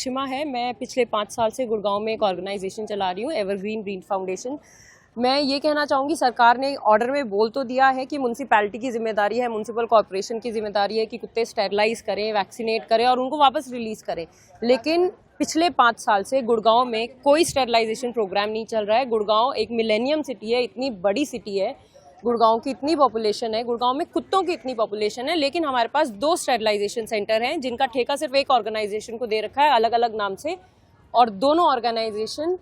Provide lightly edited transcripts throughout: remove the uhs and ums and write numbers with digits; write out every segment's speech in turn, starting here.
लक्ष्मा है। मैं पिछले 5 साल से गुड़गांव में एक ऑर्गेनाइजेशन चला रही हूँ, एवरग्रीन ग्रीन फाउंडेशन। मैं ये कहना चाहूँगी, सरकार ने ऑर्डर में बोल तो दिया है कि म्यूनसिपैलिटी की जिम्मेदारी है, म्यूनसिपल कॉर्पोरेशन की जिम्मेदारी है कि कुत्ते स्टेरलाइज करें, वैक्सीनेट करें और उनको वापस रिलीज़ करें। लेकिन पिछले 5 साल से गुड़गांव में कोई स्टेरलाइजेशन प्रोग्राम नहीं चल रहा है। गुड़गांव एक मिलेनियम सिटी है, इतनी बड़ी सिटी है, गुड़गांव की इतनी पॉपुलेशन है, गुड़गांव में कुत्तों की इतनी पॉपुलेशन है, लेकिन हमारे पास 2 स्टेरलाइजेशन सेंटर हैं जिनका ठेका सिर्फ एक ऑर्गेनाइजेशन को दे रखा है, अलग अलग नाम से। और दोनों ऑर्गेनाइजेशन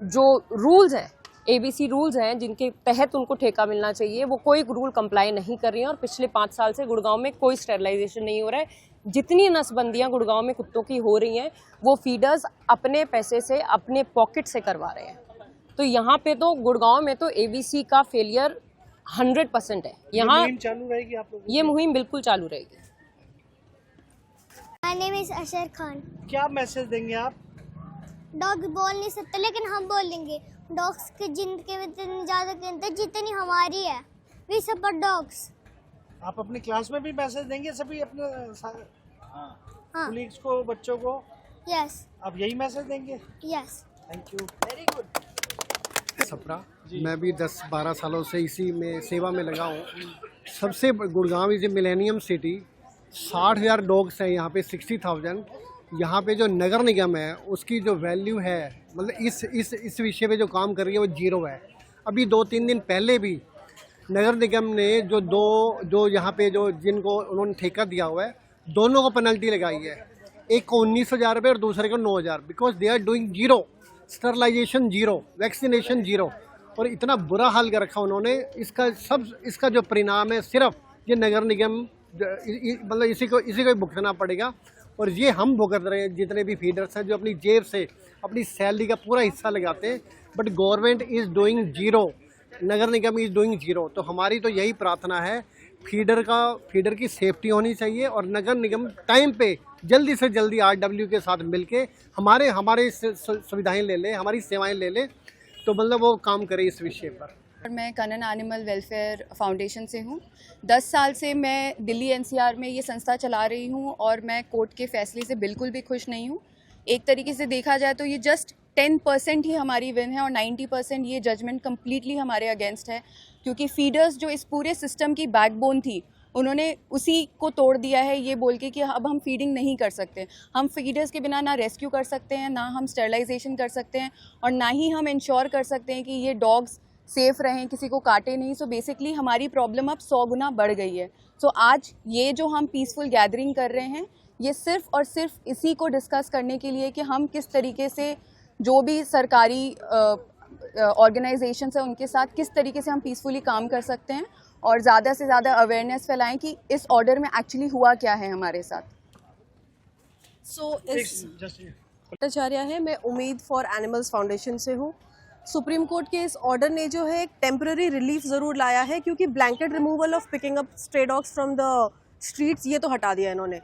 जो रूल्स हैं, ABC रूल्स हैं, जिनके तहत उनको ठेका मिलना चाहिए, वो कोई रूल कंप्लाई नहीं कर रही हैं। और पिछले 5 साल से गुड़गांव में कोई स्टेरलाइजेशन नहीं हो रहा है। जितनी नसबंदियां गुड़गांव में कुत्तों की हो रही हैं, वो फीडर्स अपने पैसे से, अपने पॉकेट से करवा रहे हैं। तो यहाँ पे तो गुड़गांव में तो ABC का फेलियर 100% है। यहाँ मुहिम चालू रहेगी आप लोगों की? ये मुहिम बिल्कुल चालू रहेगी। माय नेम इज अशर खान। क्या मैसेज देंगे आप? डॉग्स बोल नहीं सकते, लेकिन हम बोलेंगे। डॉग्स की जिंदगी में इतनी ज़्यादा कीमत है जितनी हमारी है। We support dogs. आप अपनी क्लास में भी मैसेज देंगे सभी अपने कलीग्स को, बच्चों को? यस। आप यही मैसेज देंगे? Yes. Thank you, very good. Sapra, मैं भी 10-12 सालों से इसी में सेवा में लगा हूँ। सबसे Gurgaon is a millennium city. 60,000 dogs हैं यहाँ पे, 60,000। यहाँ पे जो नगर निगम है उसकी जो वैल्यू है, मतलब इस विषय पे जो काम कर रही है वो 0 है। अभी 2-3 दिन पहले भी नगर निगम ने जो यहाँ पे जो जिनको उन्होंने ठेका दिया हुआ है, दोनों को पेनल्टी लगाई है। एक को 19,000 रुपये और दूसरे को 9,000, because they are doing 0, sterilisation 0, vaccination 0। और इतना बुरा हाल कर रखा उन्होंने। इसका जो परिणाम है, सिर्फ ये नगर निगम, मतलब इसी को भुगतना पड़ेगा। और ये हम भुगत रहे हैं, जितने भी फीडर्स हैं जो अपनी जेब से अपनी सैलरी का पूरा हिस्सा लगाते हैं। But government is doing 0, Nagar Nigam is doing 0। तो हमारी तो यही प्रार्थना है, फीडर की सेफ्टी होनी चाहिए और नगर निगम टाइम पे जल्दी से जल्दी RW के साथ मिलके हमारे सुविधाएं ले ले, हमारी सेवाएं ले ले, तो मतलब वो काम करे इस विषय पर। मैं कनन एनिमल वेलफेयर फाउंडेशन से हूँ। 10 साल से मैं दिल्ली NCR में ये संस्था चला रही हूँ और मैं कोर्ट के फैसले से बिल्कुल भी खुश नहीं हूँ। एक तरीके से देखा जाए तो ये जस्ट 10% ही हमारी विन है और 90% ये जजमेंट कम्प्लीटली हमारे अगेंस्ट है, क्योंकि फीडर्स जो इस पूरे सिस्टम की बैकबोन थी, उन्होंने उसी को तोड़ दिया है, ये बोल के कि अब हम फीडिंग नहीं कर सकते। हम फीडर्स के बिना ना रेस्क्यू कर सकते हैं, ना हम स्टेरलाइजेशन कर सकते हैं और ना ही हम इंश्योर कर सकते हैं कि ये डॉग्स सेफ़ रहें, किसी को काटे नहीं। सो बेसिकली हमारी प्रॉब्लम अब 100 गुना बढ़ गई है। सो आज ये जो हम पीसफुल गैदरिंग कर रहे हैं, ये सिर्फ और सिर्फ इसी को डिस्कस करने के लिए कि हम किस तरीके से जो भी सरकारी ऑर्गेनाइजेशंस हैं उनके साथ किस तरीके से हम पीसफुली काम कर सकते हैं और ज़्यादा से ज़्यादा अवेयरनेस फैलाएं कि इस ऑर्डर में एक्चुअली हुआ क्या है हमारे साथ। भट्टाचार्य है, मैं उम्मीद फॉर एनिमल्स फाउंडेशन से हूँ। सुप्रीम कोर्ट के इस ऑर्डर ने जो है एक टेम्पररी रिलीफ ज़रूर लाया है, क्योंकि blanket removal of picking up stray dogs from the streets ये तो हटा दिया इन्होंने।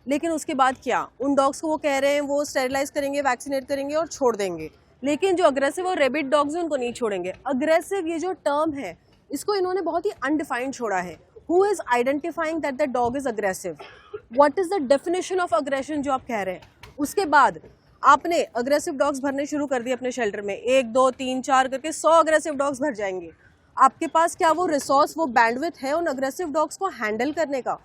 लेकिन उसके बाद क्या, उन डॉग्स को वो कह रहे हैं वो स्टेरिलाइज करेंगे, वैक्सीनेट करेंगे और छोड़ देंगे, लेकिन जो अग्रेसिव और रेबिड डॉग्स हैं उनको नहीं छोड़ेंगे। अग्रेसिव ये जो टर्म है, इसको इन्होंने बहुत ही अनडिफाइंड छोड़ा है। Who is identifying that the dog is aggressive? What is the definition of aggression जो आप कह रहे हैं? उसके बाद आपने अग्रेसिव डॉग्स भरने शुरू कर दिए अपने शेल्टर में, 1, 2, 3, 4 करके 100 अग्रेसिव डॉग्स भर जाएंगे। आपके पास क्या वो रिसोर्स, वो बैंडविथ है उन अग्रेसिव डॉग्स को हैंडल करने का?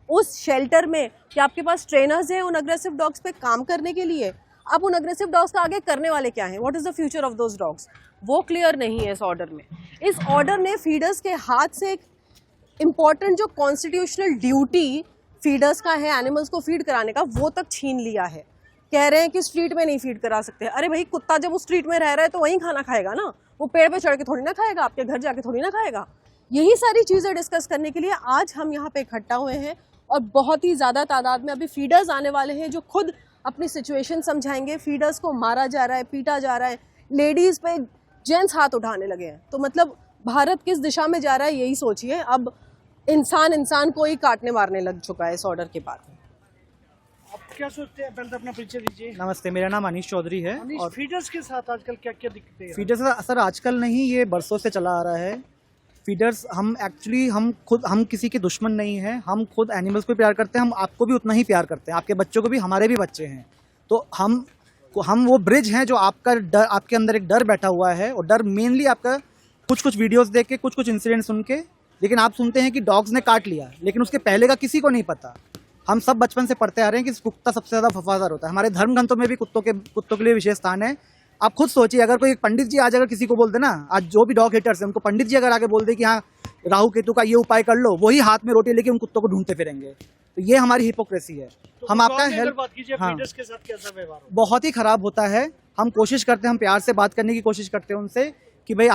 उस शेल्टर में क्या आपके पास ट्रेनर्स हैं उन अग्रेसिव डॉग्स पे काम करने के लिए? आप उन अग्रेसिव डॉग्स का आगे करने वाले क्या हैं? What is the future of those dogs? वो क्लियर नहीं है इस ऑर्डर में। इस ऑर्डर ने फीडर्स के हाथ से एक इम्पॉर्टेंट जो कॉन्स्टिट्यूशनल ड्यूटी फीडर्स का है एनिमल्स को फीड कराने का, वो तक छीन लिया है। कह रहे हैं कि स्ट्रीट में नहीं फीड करा सकते। अरे भाई, कुत्ता जब उस स्ट्रीट में रह रहा है तो वहीं खाना खाएगा ना, वो पेड़ पे चढ़ के थोड़ी ना खाएगा, आपके घर जाके थोड़ी ना खाएगा। यही सारी चीज़ें डिस्कस करने के लिए आज हम यहाँ पे इकट्ठा हुए हैं और बहुत ही ज़्यादा तादाद में अभी फीडर्स आने वाले हैं जो खुद अपनी सिचुएशन समझाएंगे। फीडर्स को मारा जा रहा है, पीटा जा रहा है, लेडीज़ पे जेंट्स हाथ उठाने लगे हैं। तो मतलब भारत किस दिशा में जा रहा है यही सोचिए। अब इंसान को ही काटने मारने लग चुका है इस ऑर्डर के बाद। आप क्या सोचते हैं? पहले अपना परिचय दीजिए। नमस्ते, मेरा नाम अनीश चौधरी है। और फीडर्स के साथ आजकल क्या क्या दिक्कतें हैं? फीडर्स सर आजकल नहीं, ये बरसों से चला आ रहा है। फीडर्स हम किसी के दुश्मन नहीं हैं। हम खुद एनिमल्स को प्यार करते हैं, हम आपको भी उतना ही प्यार करते हैं, आपके बच्चों को भी, हमारे भी बच्चे हैं। तो हम वो ब्रिज हैं जो आपका डर, आपके अंदर एक डर बैठा हुआ है, और डर मेनली आपका कुछ वीडियोस देख के, कुछ इंसिडेंट सुन के। लेकिन आप सुनते हैं कि डॉग्स ने काट लिया, लेकिन उसके पहले का किसी को नहीं पता। हम सब बचपन से पढ़ते आ रहे हैं कि कुत्ता सबसे ज़्यादा वफादार होता है। हमारे धर्म ग्रंथों में भी कुत्तों के लिए विशेष स्थान है। आप खुद सोचिए, अगर कोई पंडित जी आज अगर किसी को बोल दे ना, आज जो भी डॉग हेटर्स हैं उनको पंडित जी अगर आगे बोल दे कि हाँ राहु केतु का ये उपाय कर लो, वही हाथ में रोटी लेके उन कुत्तों को ढूंढते फिरेंगे। तो ये हमारी हिपोक्रेसी है। तो हम आपका गुड़गांव में अगर हेल्प बात कीजिए हाँ। फीडर्स के साथ कैसा व्यवहार हो? बहुत ही खराब होता है। हम कोशिश करते हैं, हम प्यार से बात करने की कोशिश करते हैं उनसे कि भाई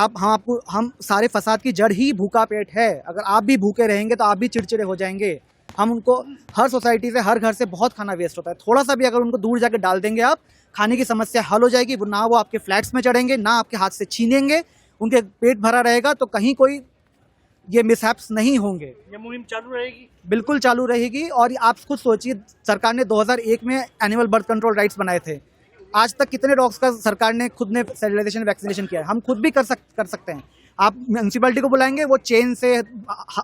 हम सारे फसाद की जड़ ही भूखा पेट है। अगर आप भी भूखे रहेंगे तो आप भी चिड़चिड़े हो जाएंगे। हम उनको हर सोसाइटी से, हर घर से बहुत खाना वेस्ट होता है। थोड़ा सा भी अगर उनको दूर जाके डाल देंगे आप, खाने की समस्या हल हो जाएगी। ना वो आपके फ्लैट्स में चढ़ेंगे, ना आपके हाथ से छीनेंगे, उनके पेट भरा रहेगा, तो कहीं कोई ये मिसहैप्स नहीं होंगे। ये मुहिम चालू रहेगी? बिल्कुल चालू रहेगी। और आप खुद सोचिए, सरकार ने 2001 में एनिमल बर्थ कंट्रोल राइट्स बनाए थे। आज तक कितने डॉग्स का सरकार ने खुद ने स्टेरिलाइजेशन वैक्सीनेशन किया है? हम खुद भी कर सकते हैं। आप म्यूनसिपैलिटी को बुलाएंगे, वो चेन से,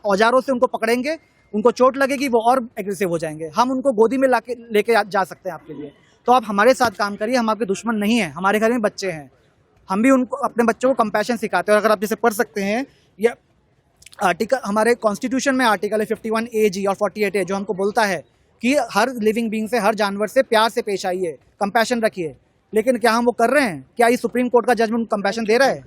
औजारों से उनको पकड़ेंगे, उनको चोट लगेगी, वो और एग्रेसिव हो जाएंगे। हम उनको गोदी में लेके जा सकते हैं आपके लिए। तो आप हमारे साथ काम करिए, हम आपके दुश्मन नहीं हैं। हमारे घर में बच्चे हैं, हम भी उनको, अपने बच्चों को कंपैशन सिखाते हैं। और अगर आप जैसे पढ़ सकते हैं, या आर्टिकल हमारे कॉन्स्टिट्यूशन में आर्टिकल है 51A और 48A, जो हमको बोलता है कि हर लिविंग बीइंग से, हर जानवर से प्यार से पेश आइए, कंपैशन रखिए। लेकिन क्या हम वो कर रहे हैं? क्या ये सुप्रीम कोर्ट का जजमेंट कंपैशन दे रहा है?